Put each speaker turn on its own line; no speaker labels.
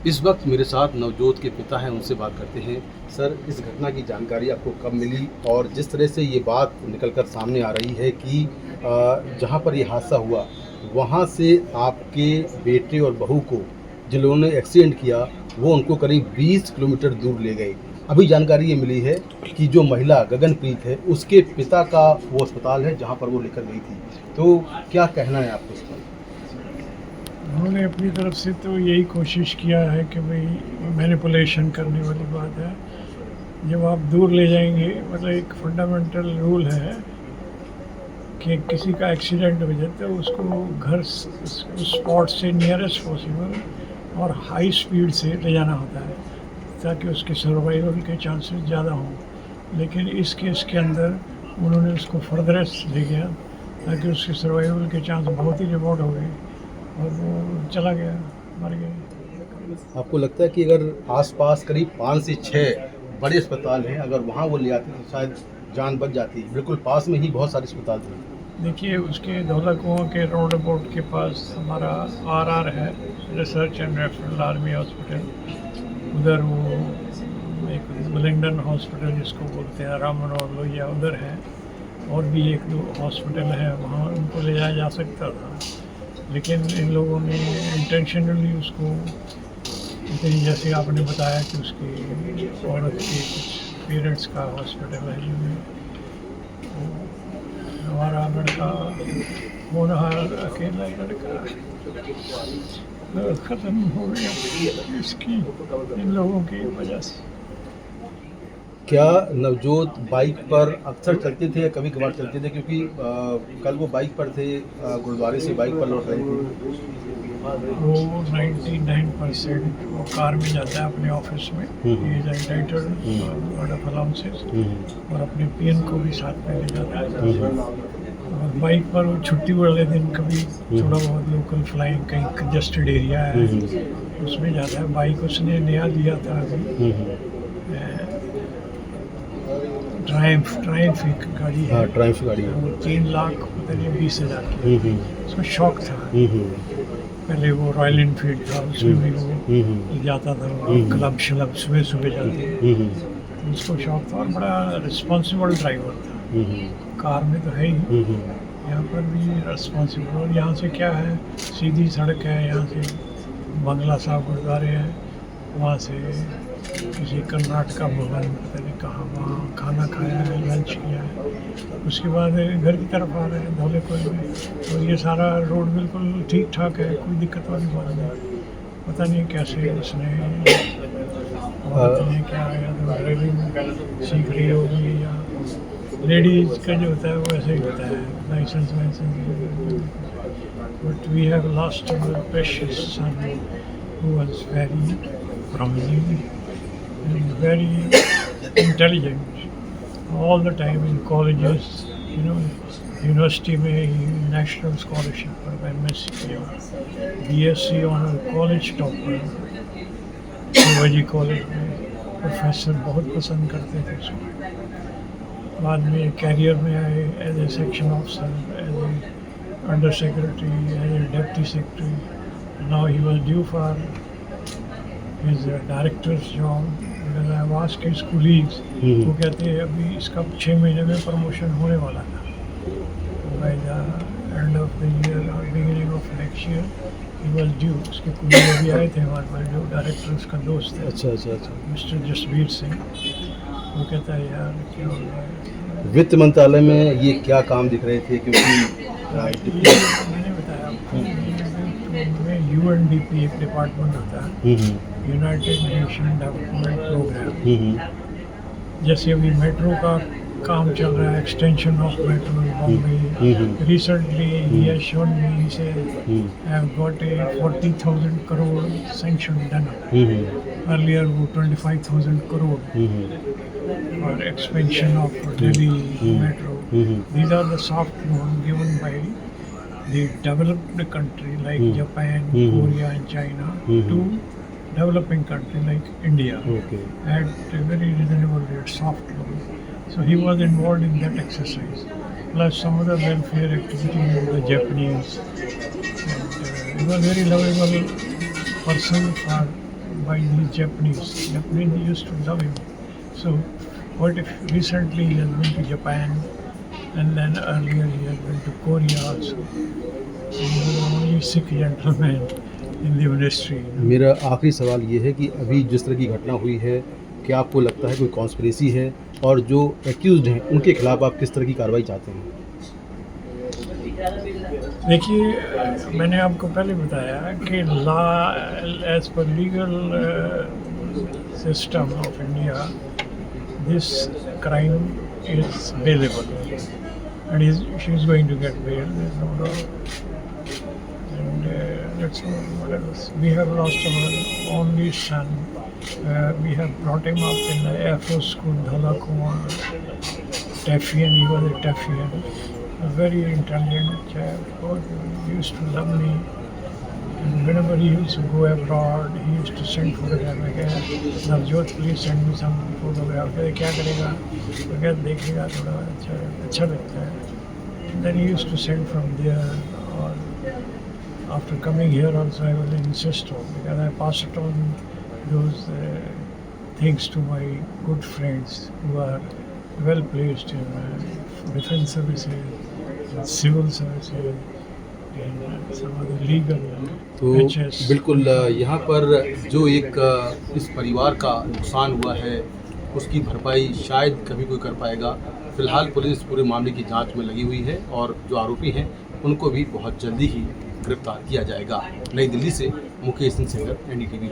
इस वक्त मेरे साथ नवजोत के पिता हैं, उनसे बात करते हैं। सर, इस घटना की जानकारी आपको कब मिली और जिस तरह से ये बात निकल कर सामने आ रही है कि जहाँ पर ये हादसा हुआ वहाँ से आपके बेटे और बहू को जिन्होंने एक्सीडेंट किया वो उनको करीब 20 किलोमीटर दूर ले गए। अभी जानकारी ये मिली है कि जो महिला गगनप्रीत है उसके पिता का वो अस्पताल है जहाँ पर वो लेकर गई थी। तो क्या कहना है आपको इस पर?
उन्होंने अपनी तरफ से तो यही कोशिश किया है कि भाई मैनिपुलेशन करने वाली बात है। जब आप दूर ले जाएंगे, मतलब एक फंडामेंटल रूल है कि किसी का एक्सीडेंट हो जाता है उसको घर उस स्पॉट से नियरेस्ट पॉसिबल और हाई स्पीड से ले जाना होता है ताकि उसके सर्वाइवल के चांसेस ज़्यादा हों। लेकिन इस केस के अंदर उन्होंने उसको फर्दरेस्ट ले गया ताकि उसके सर्वाइवल के चांस बहुत ही रिमोट हो गए और वो चला गया, मर गया।
आपको लगता है कि अगर आसपास करीब 5 से 6 बड़े अस्पताल हैं, अगर वहाँ वो ले आते तो शायद जान बच जाती? बिल्कुल पास में ही बहुत सारे अस्पताल थे।
देखिए, उसके धौला कुआं के राउंड अबाउट के पास हमारा आरआर है, research and referral army hospital. उधर वो एक विलिंगडन हॉस्पिटल जिसको बोलते हैं, राम मनोहर लोहिया, उधर है। और भी एक दो हॉस्पिटल है, वहाँ उनको ले जाया जा सकता था। लेकिन इन लोगों ने इंटेंशनली उसको, जैसे आपने बताया कि उसकी औरत के कुछ पेरेंट्स का हॉस्पिटल है जिनमें हमारा लड़का होनहार अकेला लड़का ख़त्म हो गया इसकी, इन लोगों की वजह से।
क्या नवजोत बाइक पर अक्सर चलते थे या कभी कभार चलते थे? क्योंकि कल वो बाइक पर थे, गुरुद्वारे से बाइक पर लौट रहे थे।
वो 99% वो कार में जाता है अपने ऑफिस में, ये एंटाइटल्ड लॉट ऑफ अलाउंसेस, और अपने पीएन को भी साथ में ले जाता है। और बाइक पर वो छुट्टी वाले दिन कभी थोड़ा बहुत लोकल फ्लाइंग, कहीं कंजेस्टेड एरिया है उसमें जाता है। बाइक उसने नया लिया था अभी, ट्रायम्फ एक गाड़ी है।
हाँ, ट्रायम्फ गाड़ी है।
वो 3 लाख पता नहीं 20,000 की। उसमें शौक था। पहले वो रॉयल इनफील्ड था, उसमें भी वो जाता था, क्लब शलब सुबह सुबह जाते। उसको शौक था और बड़ा रिस्पॉन्सिबल ड्राइवर था। कार में तो है ही, यहाँ पर भी रिस्पॉन्सिबल। और यहाँ से क्या है, सीधी सड़क है, यहाँ से बंगला साहब गुरुद्वारे हैं, वहाँ से किसी कर्नाटका भवन पता नहीं कहाँ, वहाँ खाना खाया है, लंच किया है, उसके बाद घर की तरफ आ रहे हैं धौले कुएं में। और ये सारा रोड बिल्कुल ठीक ठाक है, कोई दिक्कत वाली बात नहीं। पता नहीं कैसे उसने क्या ड्राइविंग सीख रही होगी, या लेडीज़ का जो होता है वो ऐसे ही होता है, लाइसेंस वाइसेंस। But we have lost our precious son who was very promising and very intelligent all the time in colleges, you know, university में नेशनल स्कॉलरशिप पर एमएससी किया, BSc honour, college topper, Shivaji College में professor बहुत पसंद करते थे उसको। बाद में कैरियर में आए as a section officer, as a under secretary, as a deputy secretary. Now he was due for his director's job, because I asked his colleagues, वो कहते हैं अभी इसका 6 महीने में प्रमोशन होने वाला था। By the end of the year or beginning of next year he was due। उसके colleague अभी आए थे हमारे पास, जो डायरेक्टर उसका दोस्त है, अच्छा, मिस्टर जसवीर सिंह। वो कहता है यार क्या हो गया।
वित्त मंत्रालय में ये क्या काम दिख रहे थे? क्योंकि
मैंने बताया आपको, यूएनडीपी एक डिपार्टमेंट होता है, यूनाइटेड नेशन डेवलपमेंट प्रोग्राम। जैसे अभी मेट्रो का काम चल रहा है, extension of metro Bombay. Recently ही has shown me, say have got a 40,000 crore sanction done. Earlier वो 25,000 crore for expansion of Delhi metro. These are the soft loans given by the developed country like Japan, Korea and China to developing country like India at a very reasonable rate, soft loan. So he was involved in that exercise, plus some other welfare activity with the Japanese. And he was a very lovable person for by these Japanese. Japanese used to love him. So what if recently he has been to Japan, and then earlier he has been to Korea also. He was the only Sikh gentleman in the ministry.
मेरा आखिरी सवाल ये है कि अभी जिस तरह की घटना हुई है, क्या आपको लगता है कोई कॉन्स्पिरेसी है, और जो एक्यूज्ड हैं उनके खिलाफ आप किस तरह की कार्रवाई चाहते हैं?
देखिए, मैंने आपको पहले बताया कि law as per legal system of India this crime is bailable and she is going to get bail, there is no doubt. And that's what else. We have lost our only son. We have brought him up in the Air Force School, Dhalakuma, Taffian. He was a Taffian, a very intelligent chap. He used to love me. And whenever he used to go abroad, he used to send photograph. Navjot, please send me some photograph. क्या करेगा? अगर देखेगा थोड़ा अच्छा लगता है. And then he used to send from there. Or after coming here also, I will insist on, because I passed on those things to my good friends who are well placed in defense services, in civil services, in some other legal
तो
HS.
बिल्कुल यहाँ पर जो एक इस परिवार का नुकसान हुआ है उसकी भरपाई शायद कभी कोई कर पाएगा. फिलहाल पुलिस पूरे मामले की जांच में लगी हुई है और जो आरोपी हैं उनको भी बहुत जल्दी ही गिरफ्तार किया जाएगा. नई दिल्ली से मुकेश सिंह, NDTV।